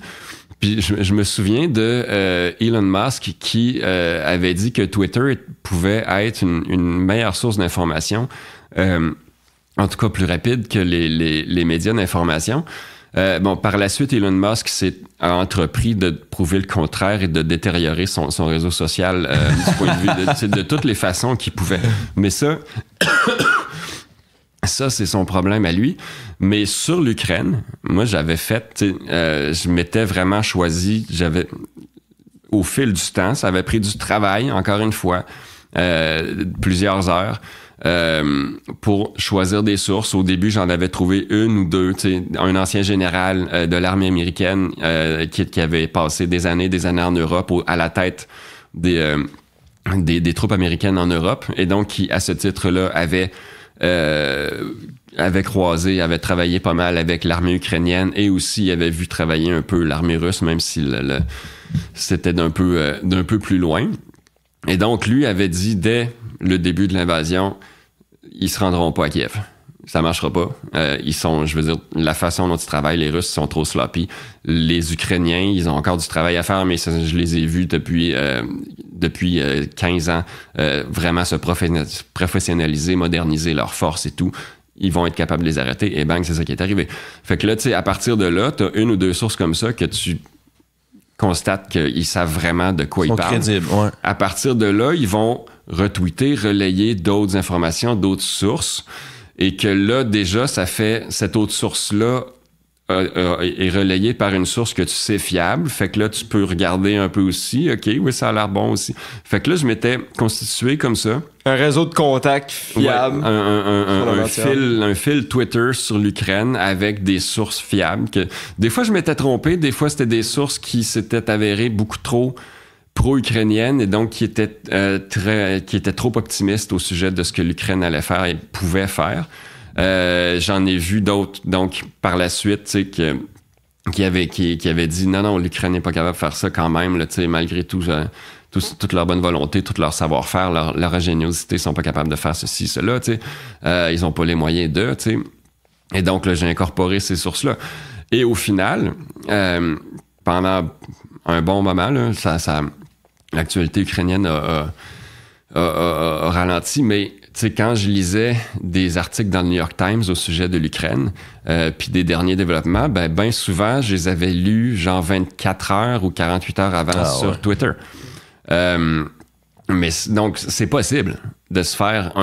Puis je me souviens de Elon Musk qui avait dit que Twitter pouvait être une meilleure source d'information, en tout cas plus rapide que les médias d'information. Par la suite, Elon Musk a entrepris de prouver le contraire et de détériorer son réseau social du point de vue de toutes les façons qu'il pouvait. Mais ça, c'est son problème à lui. Mais sur l'Ukraine, moi, j'avais je m'étais vraiment choisi, au fil du temps, ça avait pris du travail, encore une fois, plusieurs heures, pour choisir des sources. Au début, j'en avais trouvé une ou deux. Un ancien général de l'armée américaine qui avait passé des années en Europe à la tête des troupes américaines en Europe, et donc qui, à ce titre-là, avait travaillé pas mal avec l'armée ukrainienne, et aussi avait vu travailler un peu l'armée russe, même si c'était d'un peu plus loin. Et donc, lui avait dit, dès le début de l'invasion, ils se rendront pas à Kiev. Ça marchera pas. La façon dont ils travaillent, les Russes sont trop sloppy. Les Ukrainiens, ils ont encore du travail à faire, mais je les ai vus depuis 15 ans vraiment se professionnaliser, moderniser leurs forces et tout. Ils vont être capables de les arrêter, et bang, c'est ça qui est arrivé. Fait que là, à partir de là, t'as une ou deux sources comme ça que tu constates qu'ils savent vraiment de quoi ils parlent. Crédibles, ouais. À partir de là, ils vont retweeter, relayer d'autres informations, d'autres sources, et que là, déjà, ça fait cette autre source-là est relayée par une source que tu sais fiable. Fait que là, tu peux regarder un peu aussi. OK, oui, ça a l'air bon aussi. Fait que là, je m'étais constitué comme ça. Un réseau de contacts fiable. Ouais, un fil Twitter sur l'Ukraine avec des sources fiables. Des fois, je m'étais trompé. Des fois, c'était des sources qui s'étaient avérées beaucoup trop pro-ukrainiennes, et donc qui étaient trop optimistes au sujet de ce que l'Ukraine allait faire et pouvait faire. J'en ai vu d'autres, donc, par la suite, qui avaient dit non, l'Ukraine n'est pas capable de faire ça quand même, là, malgré tout, toute leur bonne volonté, tout leur savoir-faire, leur ingéniosité, ils sont pas capables de faire ceci, cela, ils ont pas les moyens de, et donc, là, j'ai incorporé ces sources-là. Et au final, pendant un bon moment, là, l'actualité ukrainienne a ralenti, mais quand je lisais des articles dans le New York Times au sujet de l'Ukraine, puis des derniers développements, ben souvent, je les avais lus genre 24 heures ou 48 heures avant sur Twitter. Mais donc, c'est possible de se faire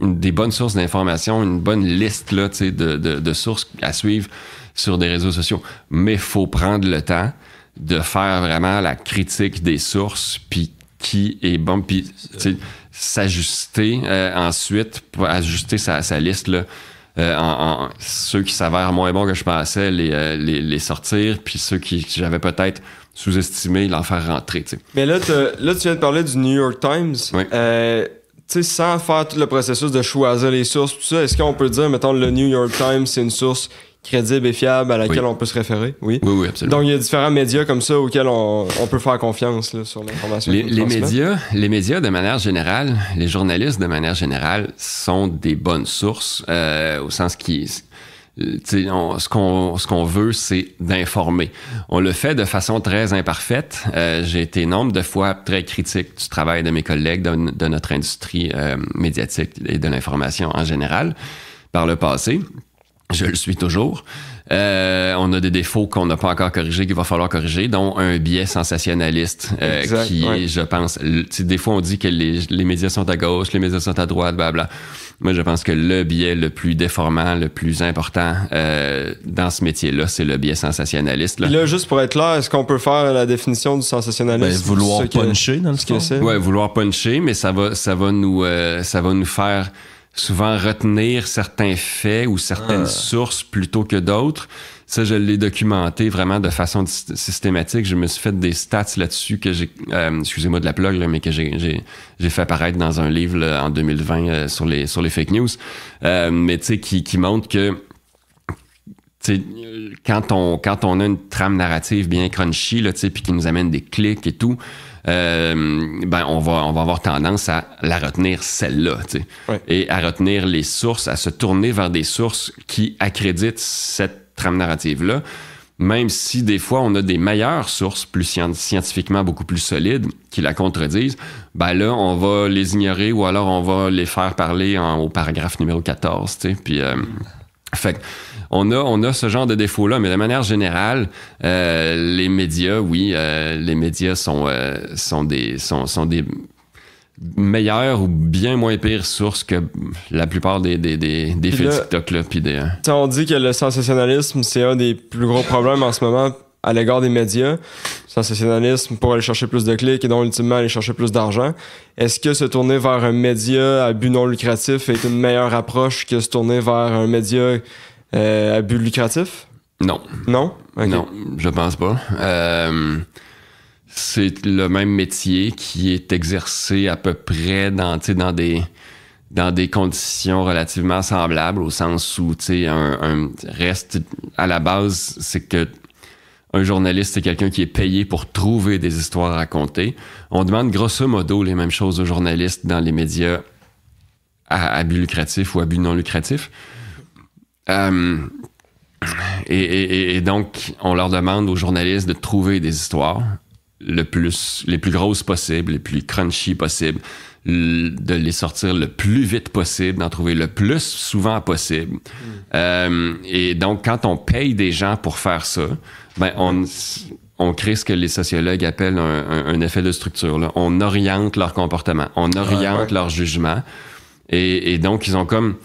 des bonnes sources d'informations, une bonne liste là, de sources à suivre sur des réseaux sociaux. Mais il faut prendre le temps de faire vraiment la critique des sources, puis qui est bon, puis s'ajuster ensuite, pour ajuster sa liste là, ceux qui s'avèrent moins bons que je pensais, les sortir, puis ceux qui j'avais peut-être sous-estimé, l'en faire rentrer. T'sais. Mais là, tu viens de parler du New York Times. Oui. Sans faire tout le processus de choisir les sources, tout ça, est-ce qu'on peut dire, mettons, le New York Times, c'est une source crédible et fiable à laquelle on peut se référer? Oui, absolument. Donc, il y a différents médias comme ça auxquels on peut faire confiance là, sur l'information. Les médias, de manière générale, les journalistes, de manière générale, sont des bonnes sources, au sens ce qu'on veut, c'est d'informer. On le fait de façon très imparfaite. J'ai été nombre de fois très critique du travail de mes collègues de notre industrie médiatique et de l'information en général par le passé. Je le suis toujours. On a des défauts qu'on n'a pas encore corrigés, qu'il va falloir corriger, dont un biais sensationnaliste est, je pense... Des fois, on dit que les médias sont à gauche, les médias sont à droite, blabla. Moi, je pense que le biais le plus déformant, le plus important dans ce métier-là, c'est le biais sensationnaliste. Là, juste pour être clair, est-ce qu'on peut faire la définition du sensationnalisme? Vouloir puncher, dans le fond. Ouais, vouloir puncher, mais ça va nous faire... souvent retenir certains faits ou certaines sources plutôt que d'autres. Ça, je l'ai documenté vraiment de façon systématique. Je me suis fait des stats là-dessus que j'ai... excusez-moi de la plug, là, mais que j'ai fait apparaître dans un livre là, en 2020 sur les fake news. Mais tu sais, qui montre que quand on a une trame narrative bien crunchy, là, puis qui nous amène des clics et tout, on va avoir tendance à la retenir celle-là, et à retenir les sources, à se tourner vers des sources qui accréditent cette trame narrative-là, même si des fois on a des meilleures sources plus scientifiquement beaucoup plus solides qui la contredisent, là on va les ignorer ou alors on va les faire parler au paragraphe numéro 14, puis fait on a ce genre de défauts-là, mais de manière générale, les médias, les médias sont des meilleures ou bien moins pires sources que la plupart des fils TikTok là, puis des. On dit que le sensationnalisme, c'est un des plus gros problèmes en ce moment à l'égard des médias. Sensationnalisme pour aller chercher plus de clics et donc ultimement aller chercher plus d'argent. Est-ce que se tourner vers un média à but non lucratif est une meilleure approche que se tourner vers un média à but lucratif? Non. Non? Okay. Non, je pense pas. C'est le même métier qui est exercé à peu près dans des conditions relativement semblables, au sens où un reste à la base, c'est que un journaliste, c'est quelqu'un qui est payé pour trouver des histoires à raconter. On demande grosso modo les mêmes choses aux journalistes dans les médias à but lucratif ou à but non lucratif. Et donc, on leur demande aux journalistes de trouver des histoires les plus grosses possibles, les plus crunchy possibles, de les sortir le plus vite possible, d'en trouver le plus souvent possible. Et donc, quand on paye des gens pour faire ça, on crée ce que les sociologues appellent un effet de structure. Là. On oriente leur comportement, on oriente leur jugement. Et donc, ils ont comme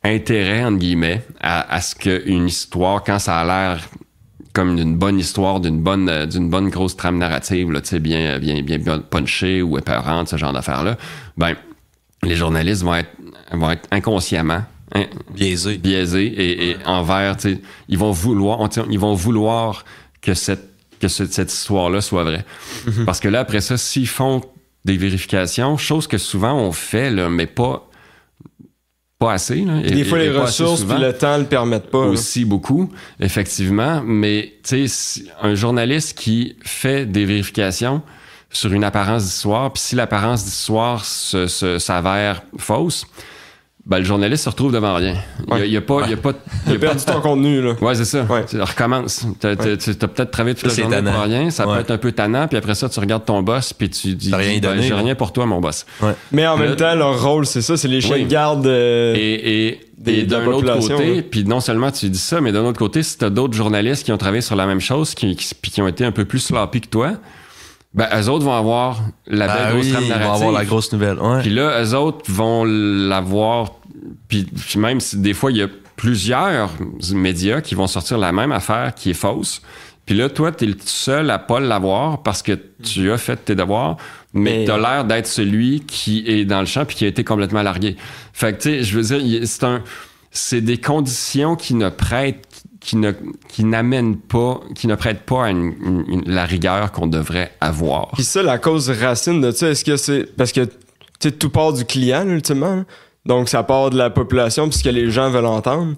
intérêt, entre guillemets, à ce qu'une histoire, quand ça a l'air comme une bonne histoire d'une bonne grosse trame narrative, là, bien punchée ou épeurante, ce genre d'affaires-là, les journalistes vont être inconsciemment biaisés et envers, ils vont vouloir que cette histoire-là soit vraie. Parce que là, après ça, s'ils font des vérifications, chose que souvent on fait, là, mais pas assez. Là, des fois, les ressources et le temps ne le permettent pas. Aussi beaucoup, effectivement. Mais un journaliste qui fait des vérifications sur une apparence d'histoire, puis si l'apparence d'histoire s'avère fausse, le journaliste se retrouve devant rien. Il y a perdu ton contenu, là. Ouais, c'est ça. Ouais. Tu recommences. T'as peut-être travaillé toute la journée pour rien. Ça peut être un peu tannant. Puis après ça, tu regardes ton boss puis tu dis j'ai rien pour toi, mon boss. Ouais. Mais en même temps, leur rôle, c'est ça. C'est les chiens de garde et d'un autre côté, puis non seulement tu dis ça, mais d'un autre côté, si t'as d'autres journalistes qui ont travaillé sur la même chose puis qui ont été un peu plus sloppy que toi, eux autres vont avoir la belle grosse trame narrative. Ils vont avoir la grosse nouvelle. Ouais. Puis là, eux autres vont l'avoir. Puis même si des fois, il y a plusieurs médias qui vont sortir la même affaire qui est fausse. Puis là, toi, t'es le seul à pas l'avoir parce que tu as fait tes devoirs, mais t'as l'air d'être celui qui est dans le champ puis qui a été complètement largué. Fait que, tu sais, je veux dire, c'est des conditions qui ne prêtent qui ne prête pas à la rigueur qu'on devrait avoir. Puis ça, la cause racine de ça, est-ce que c'est parce que tout part du client, là, ultimement, là? Donc ça part de la population puisque les gens veulent entendre.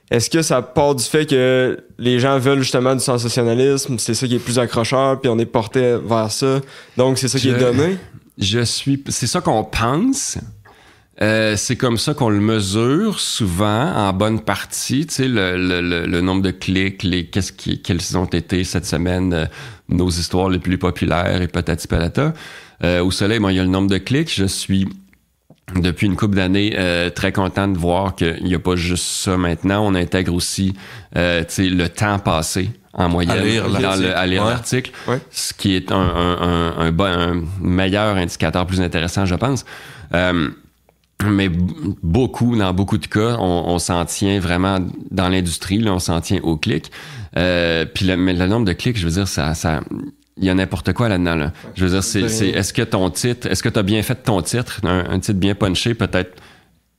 Est-ce que ça part du fait que les gens veulent justement du sensationnalisme, c'est ça qui est plus accrocheur, puis on est porté vers ça, donc c'est ça qui est donné? C'est ça qu'on pense. C'est comme ça qu'on le mesure souvent, en bonne partie. Tu sais, le nombre de clics, quelles ont été cette semaine nos histoires les plus populaires et patati patata. Au Soleil, il y a le nombre de clics. Je suis, depuis une couple d'années, très content de voir qu'il n'y a pas juste ça maintenant. On intègre aussi le temps passé en moyenne à lire l'article, ce qui est un meilleur indicateur, plus intéressant, je pense. Mais dans beaucoup de cas, on s'en tient vraiment dans l'industrie, là, on s'en tient au clic. Puis le nombre de clics, je veux dire, ça il y a n'importe quoi là-dedans. Là. Je veux dire, c'est est-ce que ton titre, est-ce que tu as bien fait ton titre, un titre bien punché, peut-être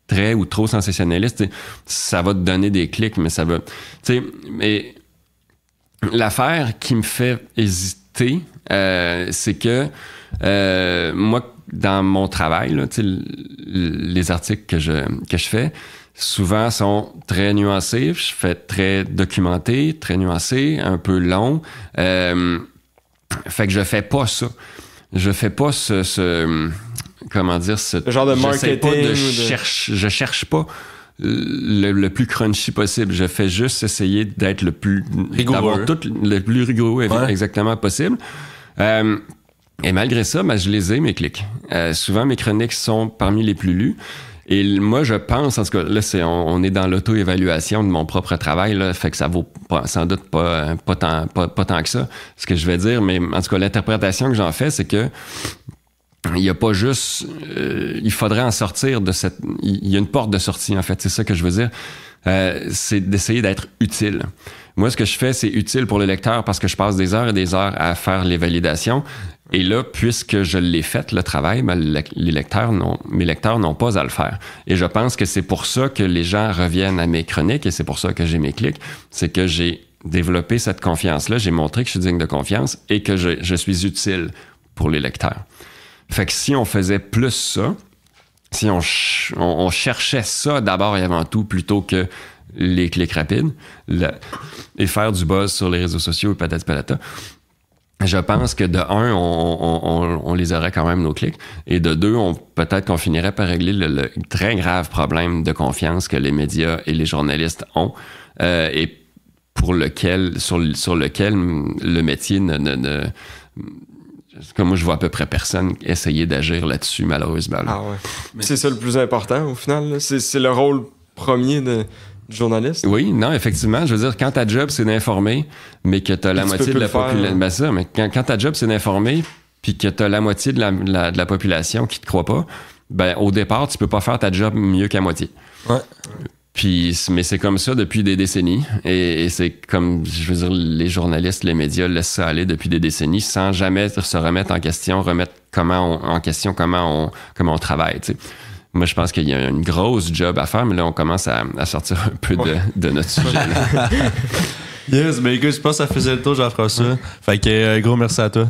très ou trop sensationnaliste, ça va te donner des clics, mais ça va. Mais l'affaire qui me fait hésiter, c'est que moi, dans mon travail, là, les articles que je fais, souvent sont très nuancés. Je fais très documenté, très nuancé, un peu long. Fait que je fais pas ça. Je fais pas comment dire, le genre de marketing. Je cherche pas le plus crunchy possible. Je fais juste essayer d'être le plus rigoureux. D'avoir tout le plus rigoureux exactement possible. Et malgré ça, je les ai, mes clics. Souvent, mes chroniques sont parmi les plus lues. Et moi, je pense, en tout cas, là, on est dans l'auto-évaluation de mon propre travail, là, fait que ça vaut sans doute pas tant que ça, ce que je vais dire, mais en tout cas, l'interprétation que j'en fais, c'est que il y a pas juste... il faudrait en sortir de cette... Il y a une porte de sortie, en fait, c'est ça que je veux dire. C'est d'essayer d'être utile. Moi, ce que je fais, c'est utile pour le lecteur parce que je passe des heures et des heures à faire les validations. Et là, puisque je l'ai fait, le travail, mes lecteurs n'ont pas à le faire. Et je pense que c'est pour ça que les gens reviennent à mes chroniques et c'est pour ça que j'ai mes clics. C'est que j'ai développé cette confiance-là, j'ai montré que je suis digne de confiance et que je suis utile pour les lecteurs. Fait que si on faisait plus ça, si on cherchait ça d'abord et avant tout plutôt que les clics rapides et faire du buzz sur les réseaux sociaux et patati patata, je pense que de un, on les aurait quand même nos clics, et de deux, peut-être qu'on finirait par régler le très grave problème de confiance que les médias et les journalistes ont, et pour lequel, sur lequel le métier comme moi, je vois à peu près personne essayer d'agir là-dessus, malheureusement. Ah ouais. Mais c'est ça le plus important, au final. Là. C'est le rôle premier du journaliste. Oui, non, effectivement. Je veux dire, quand ta job, c'est d'informer, mais que tu as la moitié de la population... Ben ça, mais quand ta job, c'est d'informer, puis que tu as la moitié de la population qui te croit pas, ben au départ, tu peux pas faire ta job mieux qu'à moitié. Ouais. Mais c'est comme ça depuis des décennies. Et c'est comme, je veux dire, les journalistes, les médias laissent ça aller depuis des décennies sans jamais se remettre en question, comment on travaille, tu sais. Moi, je pense qu'il y a une grosse job à faire, mais là, on commence à sortir un peu de notre sujet. Yes, mais écoute, je pense que ça faisait le tour, Jean-François. Fait que gros merci à toi.